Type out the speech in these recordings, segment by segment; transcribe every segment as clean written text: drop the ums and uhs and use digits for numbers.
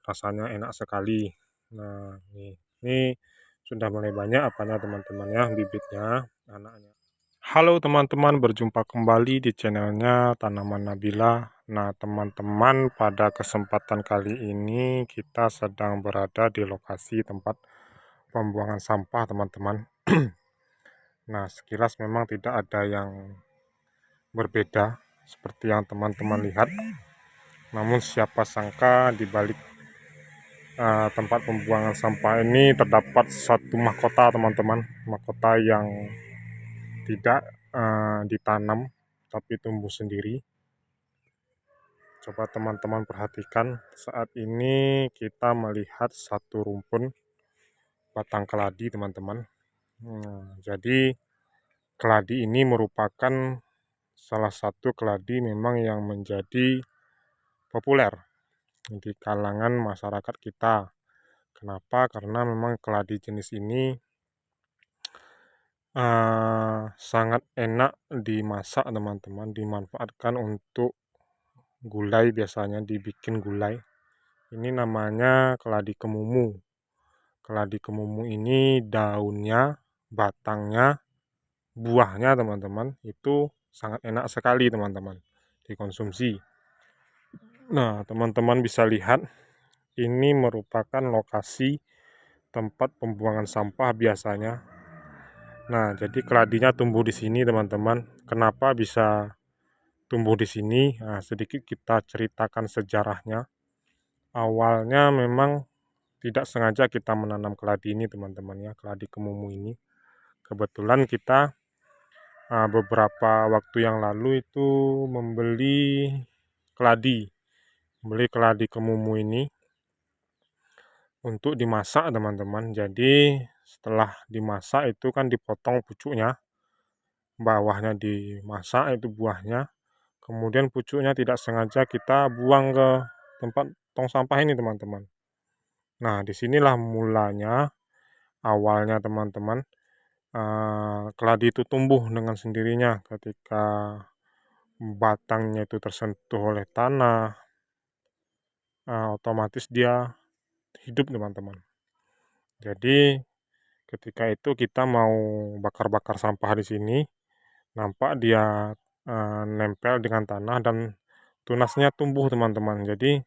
rasanya enak sekali. Nah, ini sudah mulai banyak apanya teman-teman ya, bibitnya, anaknya. Halo teman-teman, berjumpa kembali di channelnya Tanaman Nabila. Nah teman-teman, pada kesempatan kali ini kita sedang berada di lokasi tempat pembuangan sampah teman-teman. Nah sekilas memang tidak ada yang berbeda seperti yang teman-teman lihat. Namun siapa sangka di balik tempat pembuangan sampah ini terdapat satu mahkota teman-teman. Mahkota yang tidak ditanam tapi tumbuh sendiri. Coba teman-teman perhatikan, saat ini kita melihat satu rumpun batang keladi teman-teman. Jadi keladi ini merupakan salah satu keladi memang yang menjadi populer di kalangan masyarakat kita. Kenapa? Karena memang keladi jenis ini sangat enak dimasak teman-teman, dimanfaatkan untuk gulai, biasanya dibikin gulai. Ini namanya keladi kemumu. Keladi kemumu ini daunnya, batangnya, buahnya teman-teman itu sangat enak sekali teman-teman dikonsumsi. Nah teman-teman bisa lihat, ini merupakan lokasi tempat pembuangan sampah biasanya. Nah jadi keladinya tumbuh di sini teman-teman. Kenapa bisa tumbuh di sini? Nah, sedikit kita ceritakan sejarahnya. Awalnya memang tidak sengaja kita menanam keladi ini teman-teman ya, keladi kemumu ini. Kebetulan kita beberapa waktu yang lalu itu membeli keladi kemumu ini untuk dimasak teman-teman. Jadi setelah dimasak itu kan dipotong pucuknya, bawahnya dimasak itu buahnya, kemudian pucuknya tidak sengaja kita buang ke tempat tong sampah ini teman-teman. Nah disinilah mulanya, awalnya teman-teman, keladi itu tumbuh dengan sendirinya ketika batangnya itu tersentuh oleh tanah, otomatis dia hidup teman-teman. Jadi ketika itu kita mau bakar-bakar sampah di sini, nampak dia nempel dengan tanah dan tunasnya tumbuh teman-teman. Jadi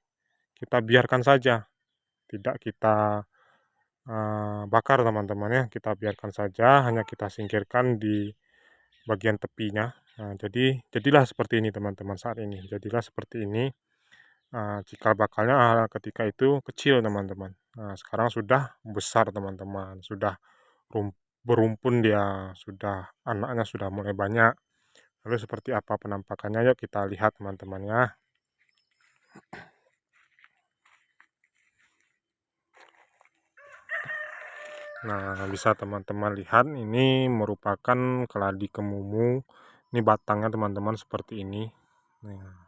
kita biarkan saja, tidak kita bakar teman-teman ya, kita biarkan saja, hanya kita singkirkan di bagian tepinya. Nah, jadilah seperti ini teman-teman saat ini. Jadilah seperti ini. Cikal bakalnya ketika itu kecil teman-teman. Nah, sekarang sudah besar teman-teman, sudah berumpun dia, sudah anaknya sudah mulai banyak. Lalu seperti apa penampakannya? Yuk kita lihat teman-teman ya. Nah, bisa teman-teman lihat, ini merupakan keladi kemumu. Ini batangnya teman-teman seperti ini. Nah,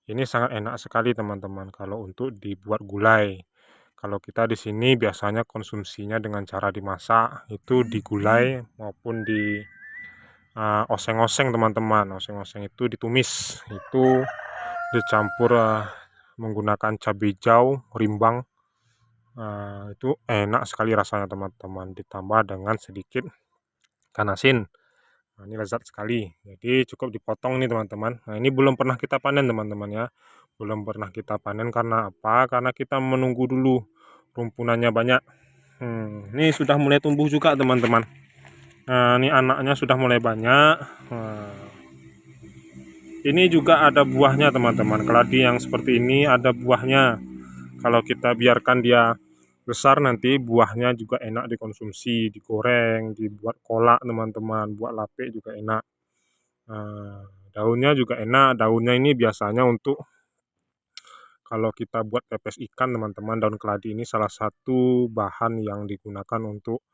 ini sangat enak sekali teman-teman kalau untuk dibuat gulai. Kalau kita di sini biasanya konsumsinya dengan cara dimasak, itu digulai maupun di oseng-oseng teman-teman. Oseng-oseng itu ditumis, itu dicampur menggunakan cabai hijau, rimbang. Itu enak sekali rasanya teman-teman, ditambah dengan sedikit ikan asin. Nah, ini lezat sekali. Jadi cukup dipotong nih teman-teman. Nah ini belum pernah kita panen teman-teman ya, belum pernah kita panen. Karena apa? Karena kita menunggu dulu rumpunannya banyak. Ini sudah mulai tumbuh juga teman-teman. Nah ini anaknya sudah mulai banyak. Ini juga ada buahnya teman-teman. Keladi yang seperti ini ada buahnya. Kalau kita biarkan dia besar, nanti buahnya juga enak dikonsumsi, digoreng, dibuat kolak teman-teman, buat lapik juga enak. Daunnya juga enak. Daunnya ini biasanya untuk kalau kita buat pepes ikan teman-teman, daun keladi ini salah satu bahan yang digunakan untuk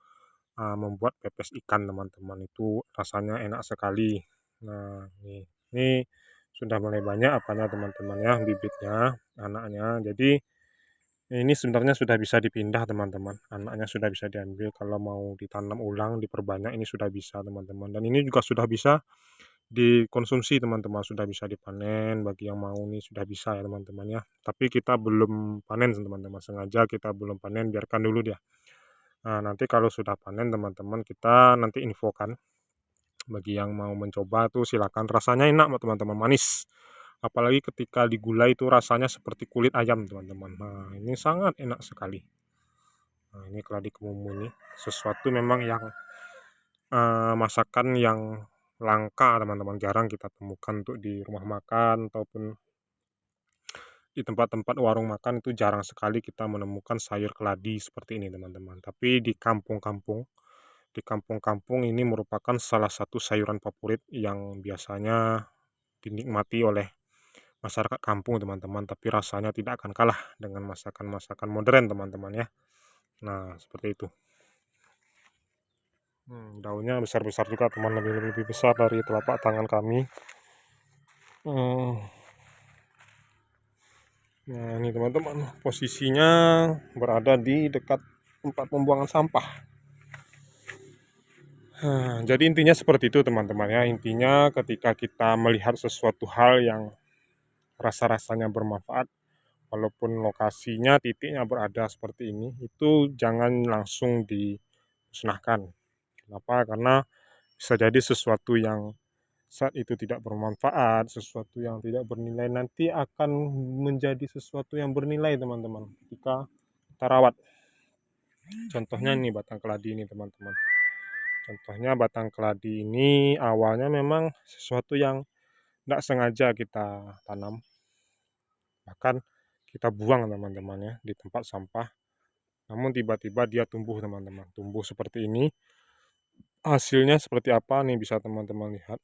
membuat pepes ikan teman-teman. Itu rasanya enak sekali. Nah ini sudah mulai banyak apanya teman-teman ya, bibitnya, anaknya. Jadi ini sebenarnya sudah bisa dipindah teman-teman, anaknya sudah bisa diambil. Kalau mau ditanam ulang, diperbanyak, ini sudah bisa teman-teman. Dan ini juga sudah bisa dikonsumsi teman-teman, sudah bisa dipanen. Bagi yang mau nih sudah bisa ya teman-teman ya, tapi kita belum panen teman-teman, sengaja kita belum panen, biarkan dulu dia. Nah, nanti kalau sudah panen teman-teman, kita nanti infokan. Bagi yang mau mencoba tuh silakan, rasanya enak teman-teman, manis. Apalagi ketika digulai itu rasanya seperti kulit ayam teman-teman. Nah, ini sangat enak sekali. Nah, ini keladi kemumu ini sesuatu memang yang masakan yang langka teman-teman, jarang kita temukan untuk di rumah makan ataupun di tempat-tempat warung makan, itu jarang sekali kita menemukan sayur keladi seperti ini teman-teman. Tapi di kampung-kampung ini merupakan salah satu sayuran favorit yang biasanya dinikmati oleh masyarakat kampung teman-teman, tapi rasanya tidak akan kalah dengan masakan-masakan modern teman-teman ya. Nah, seperti itu. Daunnya besar-besar juga teman, lebih besar dari telapak tangan kami. Nah, ini teman-teman, posisinya berada di dekat tempat pembuangan sampah. Jadi intinya seperti itu teman-teman ya. Intinya ketika kita melihat sesuatu hal yang rasa-rasanya bermanfaat, walaupun lokasinya, titiknya berada seperti ini, itu jangan langsung dimusnahkan. Kenapa? Karena bisa jadi sesuatu yang saat itu tidak bermanfaat, sesuatu yang tidak bernilai, nanti akan menjadi sesuatu yang bernilai teman-teman ketika kita rawat. Contohnya ini batang keladi ini teman-teman. Contohnya batang keladi ini awalnya memang sesuatu yang tidak sengaja kita tanam, bahkan kita buang teman-teman ya di tempat sampah. Namun tiba-tiba dia tumbuh teman-teman, tumbuh seperti ini. Hasilnya seperti apa nih, bisa teman-teman lihat.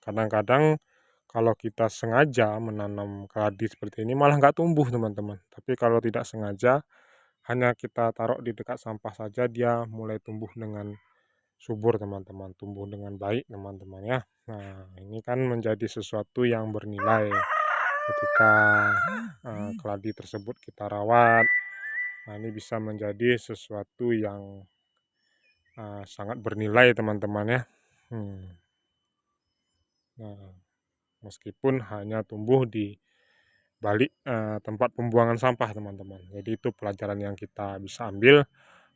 Kadang-kadang kalau kita sengaja menanam keladi seperti ini malah nggak tumbuh teman-teman. Tapi kalau tidak sengaja, hanya kita taruh di dekat sampah saja, dia mulai tumbuh dengan subur teman-teman, tumbuh dengan baik teman-teman ya. Nah, ini kan menjadi sesuatu yang bernilai ketika keladi tersebut kita rawat. Nah, ini bisa menjadi sesuatu yang sangat bernilai teman-teman ya. Nah, meskipun hanya tumbuh di balik tempat pembuangan sampah teman-teman. Jadi itu pelajaran yang kita bisa ambil,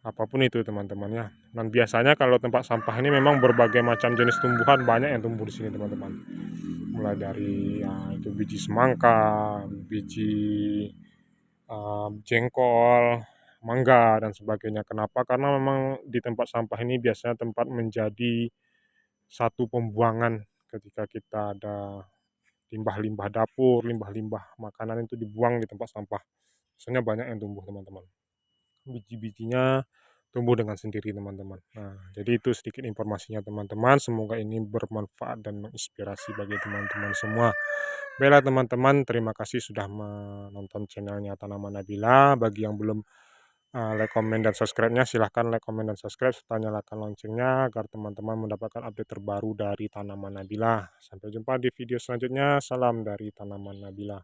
apapun itu teman-teman ya. Dan biasanya kalau tempat sampah ini memang berbagai macam jenis tumbuhan banyak yang tumbuh di sini teman-teman. Mulai dari itu biji semangka, biji jengkol, mangga dan sebagainya. Kenapa? Karena memang di tempat sampah ini biasanya tempat menjadi satu pembuangan ketika kita ada limbah-limbah dapur, limbah-limbah makanan itu dibuang di tempat sampah. Biasanya banyak yang tumbuh teman-teman. Biji-bijinya tumbuh dengan sendiri teman-teman. Nah, jadi itu sedikit informasinya teman-teman. Semoga ini bermanfaat dan menginspirasi bagi teman-teman semua. Baiklah teman-teman, terima kasih sudah menonton channelnya Tanaman Nabila. Bagi yang belum like, comment, dan subscribe-nya, silahkan like, comment, dan subscribe, serta nyalakan loncengnya agar teman-teman mendapatkan update terbaru dari Tanaman Nabila. Sampai jumpa di video selanjutnya. Salam dari Tanaman Nabila.